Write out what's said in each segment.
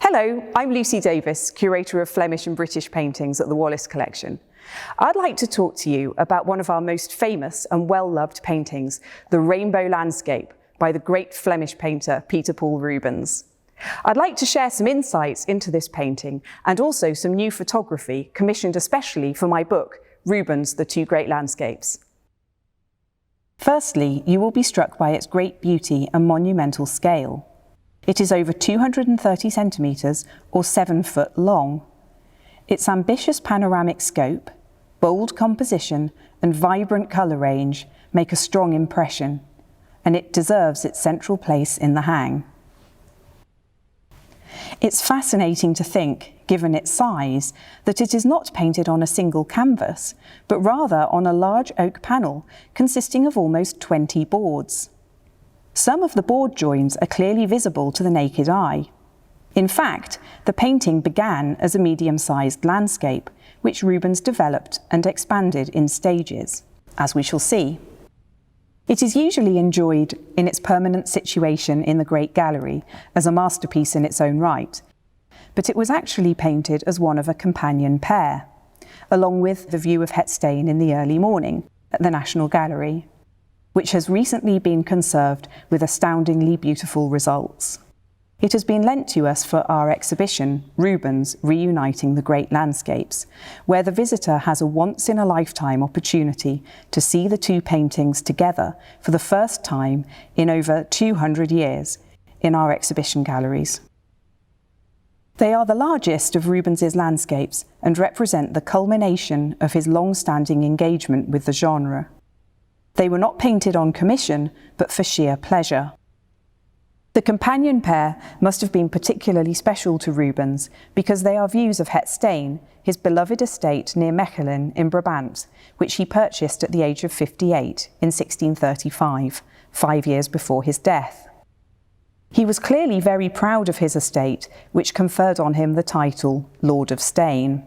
Hello, I'm Lucy Davis, Curator of Flemish and British paintings at the Wallace Collection. I'd like to talk to you about one of our most famous and well-loved paintings, The Rainbow Landscape, by the great Flemish painter Peter Paul Rubens. I'd like to share some insights into this painting and also some new photography commissioned especially for my book, Rubens, The Two Great Landscapes. Firstly, you will be struck by its great beauty and monumental scale. It is over 230 centimetres or 7 foot long. Its ambitious panoramic scope, bold composition and vibrant colour range make a strong impression, and it deserves its central place in the hang. It's fascinating to think, given its size, that it is not painted on a single canvas, but rather on a large oak panel consisting of almost 20 boards. Some of the board joins are clearly visible to the naked eye. In fact, the painting began as a medium-sized landscape, which Rubens developed and expanded in stages, as we shall see. It is usually enjoyed in its permanent situation in the Great Gallery as a masterpiece in its own right, but it was actually painted as one of a companion pair, along with the view of Het Steen in the early morning at the National Gallery, which has recently been conserved with astoundingly beautiful results. It has been lent to us for our exhibition, Rubens, Reuniting the Great Landscapes, where the visitor has a once-in-a-lifetime opportunity to see the two paintings together for the first time in over 200 years in our exhibition galleries. They are the largest of Rubens's landscapes and represent the culmination of his long-standing engagement with the genre. They were not painted on commission, but for sheer pleasure. The companion pair must have been particularly special to Rubens because they are views of Het Steen, his beloved estate near Mechelen in Brabant, which he purchased at the age of 58 in 1635, 5 years before his death. He was clearly very proud of his estate, which conferred on him the title Lord of Steen.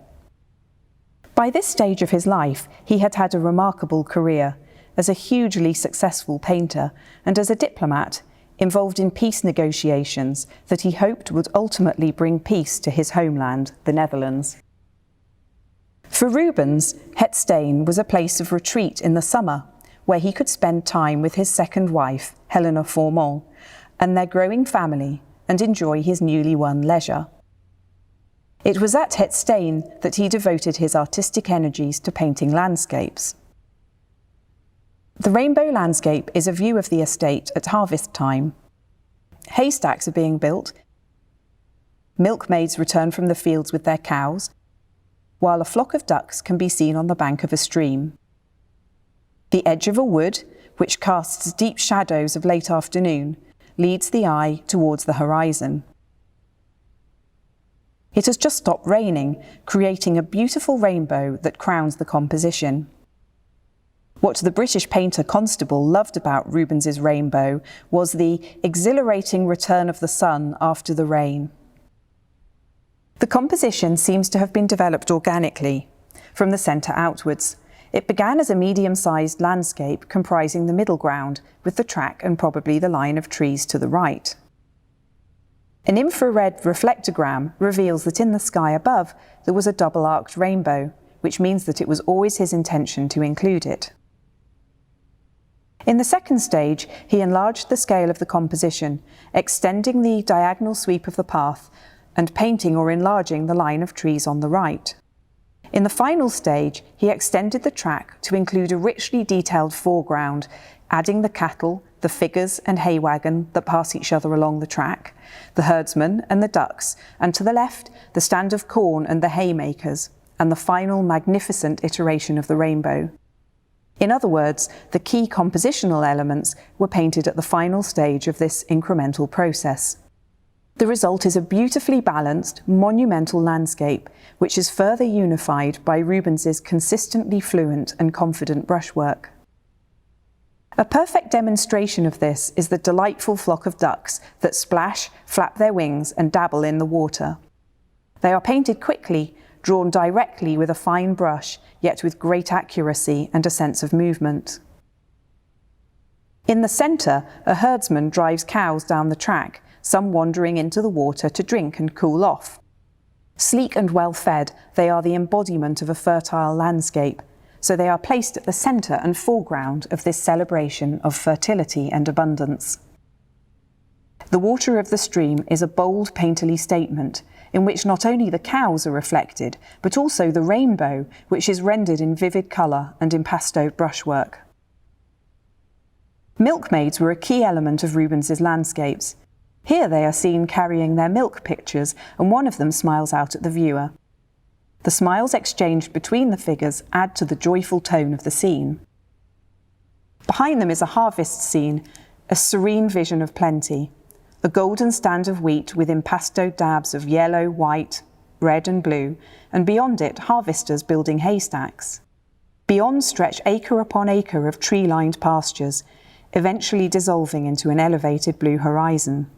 By this stage of his life, he had had a remarkable career as a hugely successful painter and as a diplomat involved in peace negotiations that he hoped would ultimately bring peace to his homeland, the Netherlands. For Rubens, Het Steen was a place of retreat in the summer, where he could spend time with his second wife, Helena Formant, and their growing family and enjoy his newly won leisure. It was at Het Steen that he devoted his artistic energies to painting landscapes. The Rainbow Landscape is a view of the estate at harvest time. Haystacks are being built, milkmaids return from the fields with their cows, while a flock of ducks can be seen on the bank of a stream. The edge of a wood, which casts deep shadows of late afternoon, leads the eye towards the horizon. It has just stopped raining, creating a beautiful rainbow that crowns the composition. What the British painter Constable loved about Rubens's rainbow was the exhilarating return of the sun after the rain. The composition seems to have been developed organically, from the centre outwards. It began as a medium-sized landscape comprising the middle ground, with the track and probably the line of trees to the right. An infrared reflectogram reveals that in the sky above there was a double-arced rainbow, which means that it was always his intention to include it. In the second stage, he enlarged the scale of the composition, extending the diagonal sweep of the path and painting or enlarging the line of trees on the right. In the final stage, he extended the track to include a richly detailed foreground, adding the cattle, the figures and hay wagon that pass each other along the track, the herdsman and the ducks, and to the left, the stand of corn and the haymakers, and the final magnificent iteration of the rainbow. In other words, the key compositional elements were painted at the final stage of this incremental process. The result is a beautifully balanced, monumental landscape, which is further unified by Rubens's consistently fluent and confident brushwork. A perfect demonstration of this is the delightful flock of ducks that splash, flap their wings and dabble in the water. They are painted quickly, drawn directly with a fine brush, yet with great accuracy and a sense of movement. In the centre, a herdsman drives cows down the track, some wandering into the water to drink and cool off. Sleek and well-fed, they are the embodiment of a fertile landscape, so they are placed at the centre and foreground of this celebration of fertility and abundance. The water of the stream is a bold painterly statement in which not only the cows are reflected, but also the rainbow, which is rendered in vivid colour and impastoed brushwork. Milkmaids were a key element of Rubens's landscapes. Here they are seen carrying their milk pitchers, and one of them smiles out at the viewer. The smiles exchanged between the figures add to the joyful tone of the scene. Behind them is a harvest scene, a serene vision of plenty. A golden stand of wheat with impastoed dabs of yellow, white, red and blue, and beyond it harvesters building haystacks. Beyond stretch acre upon acre of tree-lined pastures, eventually dissolving into an elevated blue horizon.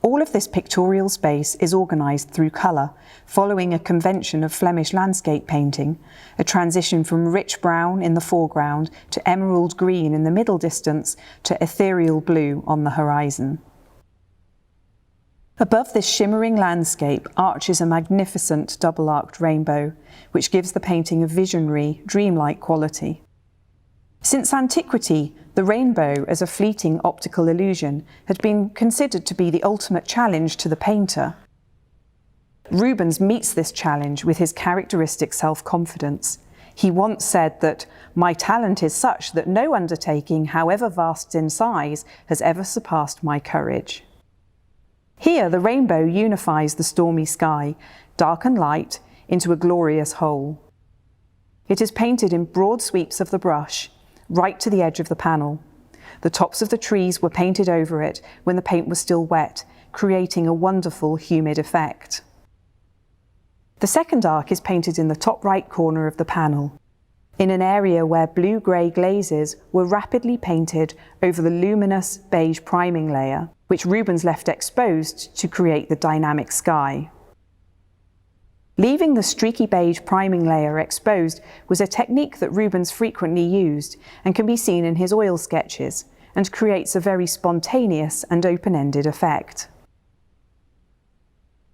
All of this pictorial space is organised through colour, following a convention of Flemish landscape painting, a transition from rich brown in the foreground to emerald green in the middle distance to ethereal blue on the horizon. Above this shimmering landscape arches a magnificent double-arced rainbow, which gives the painting a visionary, dreamlike quality. Since antiquity, the rainbow as a fleeting optical illusion had been considered to be the ultimate challenge to the painter. Rubens meets this challenge with his characteristic self-confidence. He once said that, "My talent is such that no undertaking, however vast in size, has ever surpassed my courage." Here, the rainbow unifies the stormy sky, dark and light, into a glorious whole. It is painted in broad sweeps of the brush, right to the edge of the panel. The tops of the trees were painted over it when the paint was still wet, creating a wonderful humid effect. The second arc is painted in the top right corner of the panel, in an area where blue-grey glazes were rapidly painted over the luminous beige priming layer, which Rubens left exposed to create the dynamic sky. Leaving the streaky beige priming layer exposed was a technique that Rubens frequently used and can be seen in his oil sketches, and creates a very spontaneous and open-ended effect.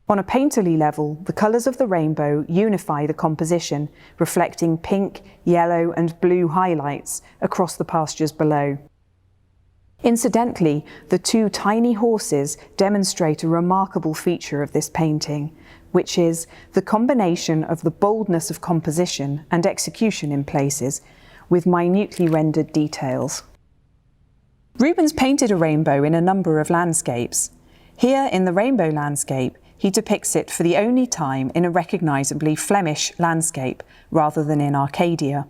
On a painterly level, the colours of the rainbow unify the composition, reflecting pink, yellow and blue highlights across the pastures below. Incidentally, the two tiny horses demonstrate a remarkable feature of this painting, which is the combination of the boldness of composition and execution in places, with minutely rendered details. Rubens painted a rainbow in a number of landscapes. Here, in the rainbow landscape, he depicts it for the only time in a recognisably Flemish landscape, rather than in Arcadia.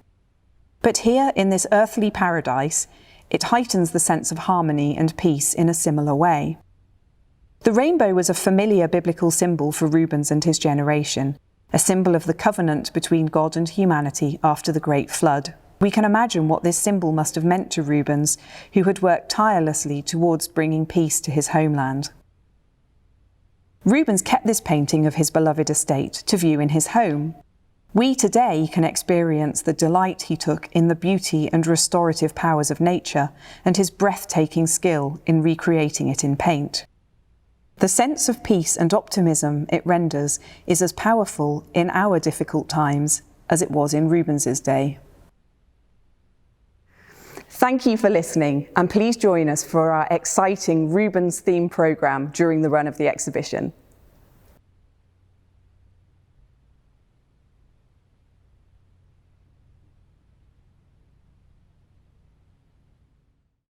But here, in this earthly paradise, it heightens the sense of harmony and peace in a similar way. The rainbow was a familiar biblical symbol for Rubens and his generation, a symbol of the covenant between God and humanity after the Great Flood. We can imagine what this symbol must have meant to Rubens, who had worked tirelessly towards bringing peace to his homeland. Rubens kept this painting of his beloved estate to view in his home. We today can experience the delight he took in the beauty and restorative powers of nature and his breathtaking skill in recreating it in paint. The sense of peace and optimism it renders is as powerful in our difficult times as it was in Rubens's day. Thank you for listening, and please join us for our exciting Rubens theme programme during the run of the exhibition.